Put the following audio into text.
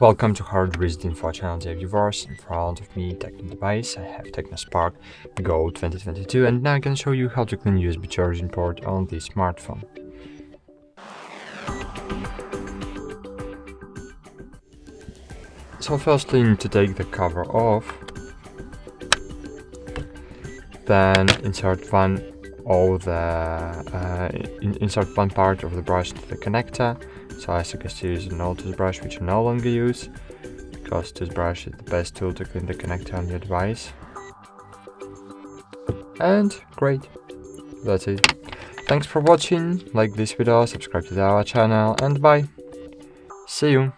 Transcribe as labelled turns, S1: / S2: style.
S1: Welcome to HardReset.Info channel, dear viewers. In front of me, Tecno device, I have Tecno Spark Go 2022, and now I can show you how to clean USB charging port on this smartphone. So firstly, you need to take the cover off, then insert one part of the brush to the connector. So as you can see, is an old toothbrush which I no longer use, because toothbrush is the best tool to clean the connector on your device. And great, that's it. Thanks for watching, like this video, subscribe to our channel, and bye. See you.